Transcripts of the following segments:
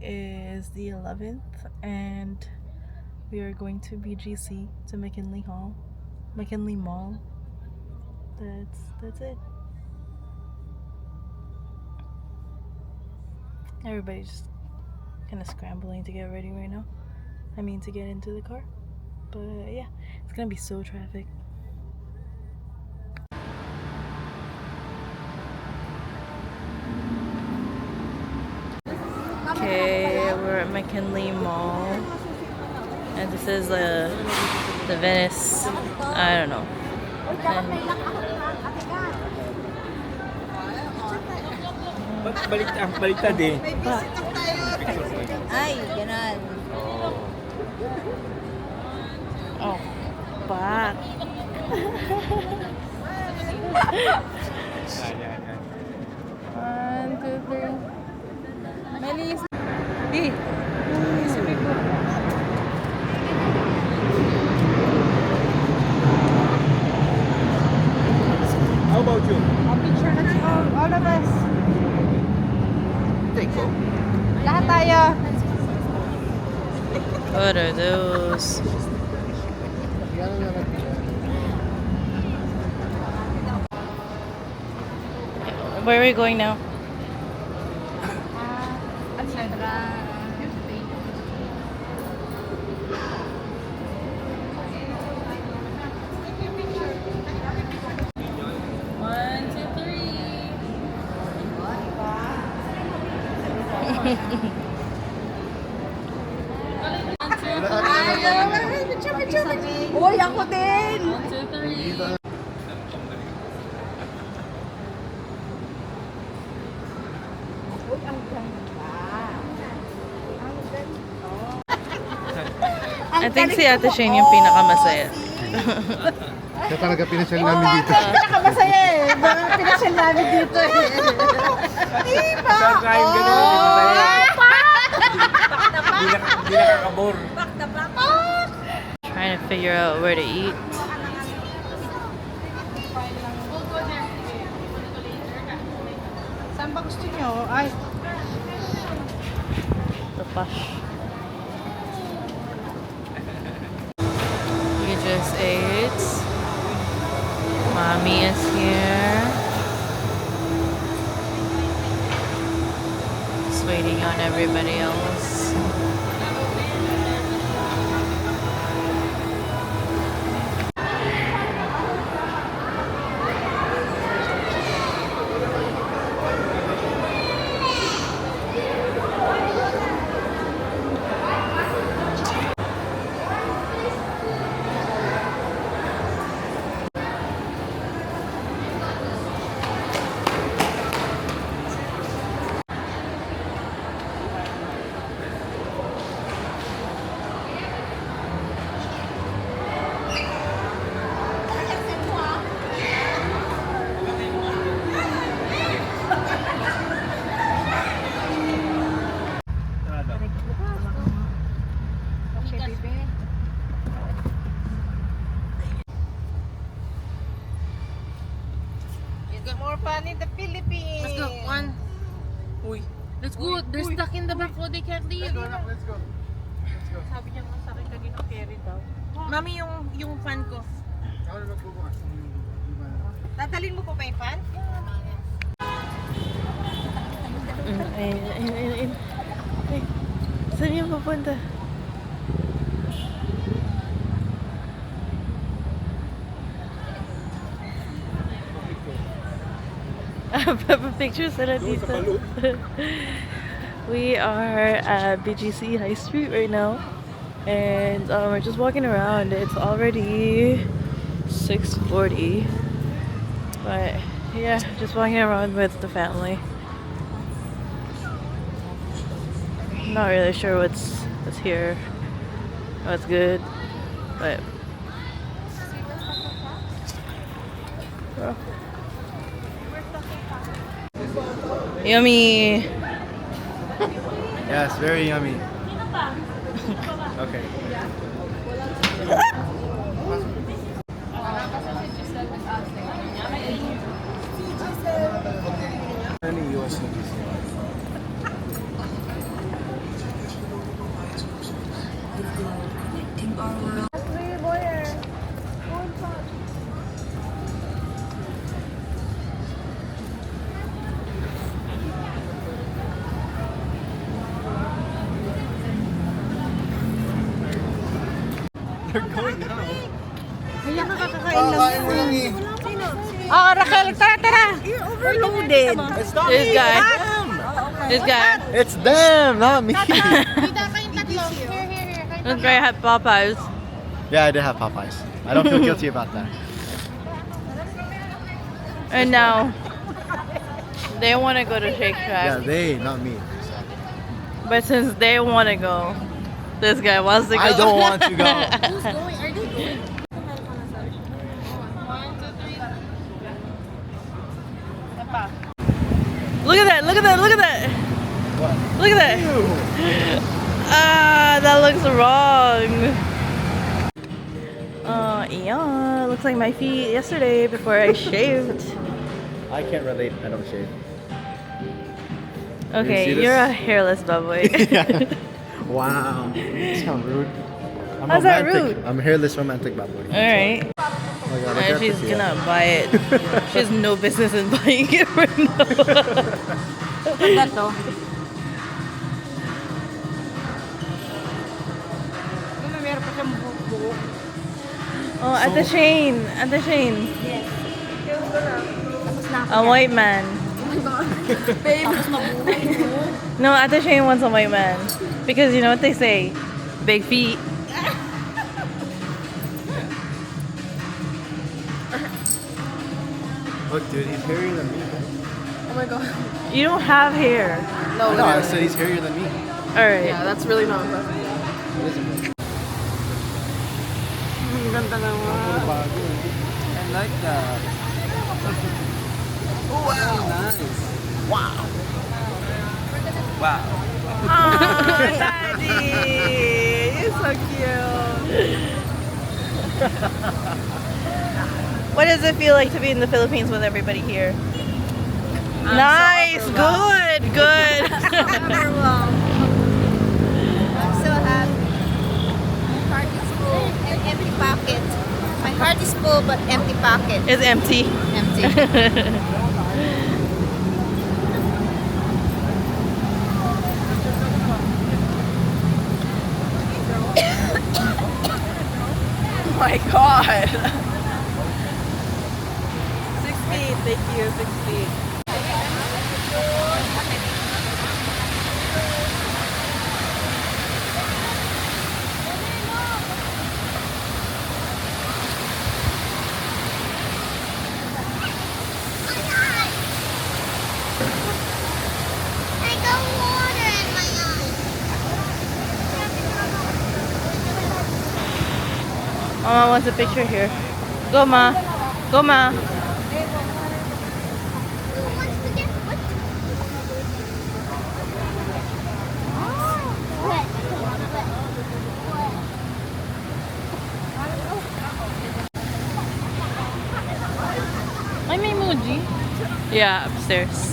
is the 11th and we are going to BGC, to McKinley Mall. That's it. Everybody's just kind of scrambling to get ready right now. I mean, to get into the car. But yeah, it's gonna be so traffic. Okay, we're at McKinley Mall, and this is the Venice. I don't know. Baliktad eh. Ay, ganun. Oh, back. One, two, three. Malis. Hey. How about you? A picture na all of us. Take ko. Lahat tayo. What are those? Where are we going now? One, two, three. Uy, ako din! 1, 2, 3. I think si Ate Shane yung pinakamasaya. Siya talaga pinasyal namin dito. Pinakamasaya eh. Pinasyal namin dito eh. Diba? Saan kain gano'n? Hindi nakakabor. Trying to figure out where to eat. Saan ba gusto nyo? Ay, The Push. We just ate. Mommy is here. Just waiting on everybody else. more fun in the Philippines. Let's go. One. Uy. Let's go. They're stuck in the back row. They can't leave. Let's go, anak. Let's go. Let's go. Sabi niya nga sa akin kanina carry daw. Mami, yung fan ko. Ako na magbubukas. Dadalhin mo po pa yung fan? Ayun. Ay, saan yung papunta? Pictures sila dito. We are at BGC High Street right now, and we're just walking around. It's already 6:40, but yeah, just walking around with the family. Not really sure what's here, what's good, but yummy. Yes, very yummy. Okay. Naiiwas na busy. They're going now. Kaya ka kakakain lang. Kain mo lang eh. Oh, Raquel, tara, tara. You're overloaded. It's not This me, guy. it's them. This guy. It's them, not me. Tita, kayong tatlo. Here. This guy had Popeyes. Yeah, I did have Popeyes. I don't feel guilty about that. And now they want to go to Shake Yeah, Shack. they, not me. But since they want to go, this guy wants to go. I don't want to go. Who's going? Are they going? 1, 2, 3. Look at that, look at that, look at that. What? Look at that. Ah, that looks wrong. Yeah, looks like my feet yesterday before I shaved. I can't relate. I don't shave. Okay, see this? you're a hairless baboy. Wow. That's kind of rude. I'm How's that romantic. rude? I'm a hairless romantic bad boy. Alright. Oh my God, look And at she's this, gonna buy it. She has no business in buying it right now. Ganda to. Meron pa siyang buhok. Oh, at the Shane. At the Shane. Yes. Tapos na ako. A white man. Babe. Tapos mabuhay mo. No, at the Shane wants a white man. Because you know what they say? Big feet. Look, dude, he's hairier than me. Oh my god. You don't have hair. No, No, I said he's hairier than me. Alright. Yeah, that's really not good. It isn't. Ganda naman. I like that. Oh, wow. Nice. Wow. Wow. Oh, Daddy. You're so cute. What does it feel like to be in the Philippines with everybody here? Nice. Good. Good. Overwhelmed. I'm so happy. My heart is full and empty pocket. My heart is full but empty pocket. It's empty. Empty. Oh my god. 6 feet, thank you, 6 feet. I got water in my eyes. Mama wants a picture here. Go, Ma. Go, Ma. Who wants to get what? Ay, may emoji. Yeah, upstairs.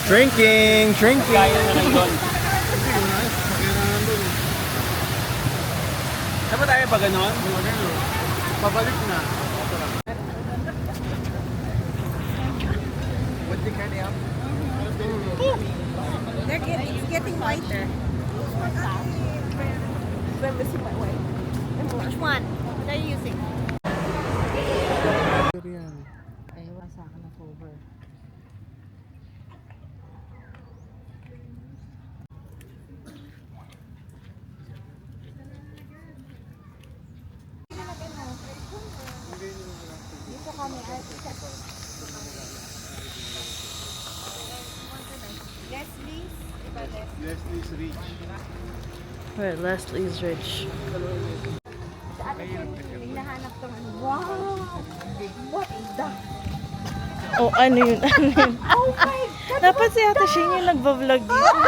Drinking, drinking. Kaya na lang doon. Saan ba tayo pa ganon? Pabalik na. What the kind of It's getting whiter. Which one? What are you using? Ayaw sa akin ng cover. Dito kami ay Leslie's. Leslie's Reach. Right, Leslie's Ridge. Hinahanap tong ano. Wow! What is that? Oh, ano yun? Ano yun? Oh my God! Dapat si Ate Shane yung nagbablog dito.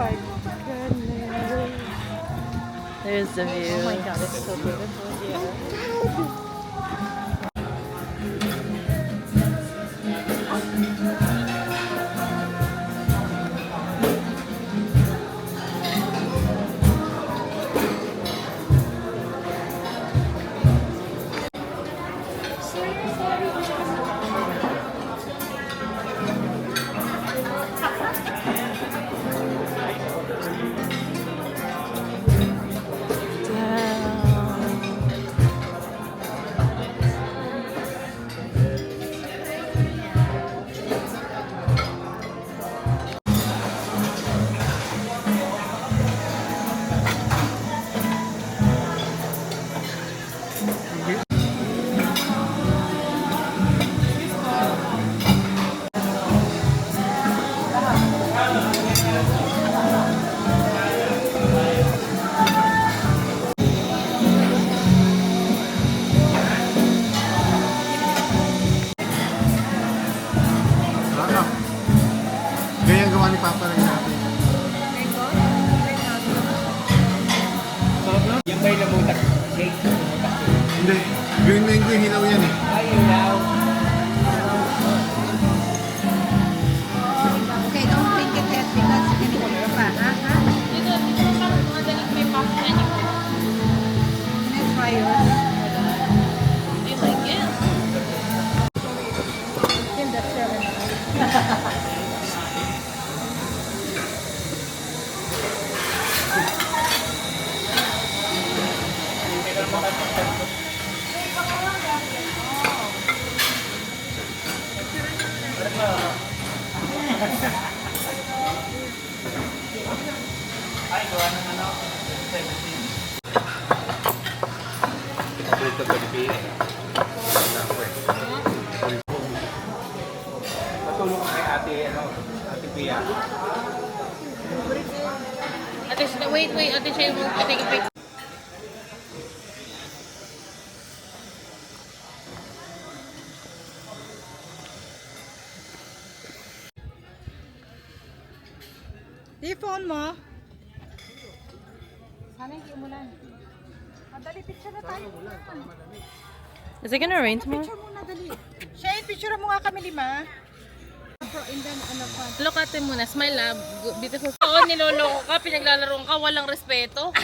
my goodness. There's the view. Oh my god, it's so beautiful here. Ano? Ganyan gawa ni Papa rin natin. Sarap na? Yung ba'y namutak? Shake. Hindi. Green mango yung hilaw yan eh. Ay, ilaw. Okay, don't think it head because you can order pa, ha? Dito parang mga dalit may popcorn niyo. Can I try yours? Do you like it? In the 7. Ay, gawa ng ano? 17. Dito Pilipinas. Patulong kay ate, ate Pia. Ate, wait, ate siya yung take a picture. Di phone mo? Sana hindi umulan. Madali, picture na tayo. Is it gonna rain tomorrow? Picture muna, dali. Shane, picture mo nga kami 5. And then, ano pa? Look ate muna, smile lab. Beautiful. Oo, niloloko ka, pinaglalaroan ka, walang respeto.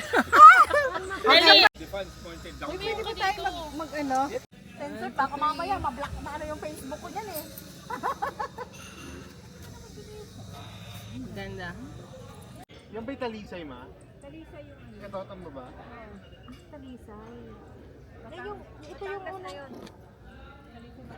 Dali. Uy, pwede ba tayo mag-ano? Sensor, baka mamaya mablock na ano yung Facebook ko yan eh. Ganda. Yan ba'y talisay, ma? Talisay yung ano. Katotan mo ba? Talisay. Eh, ito yung una. Talisay ba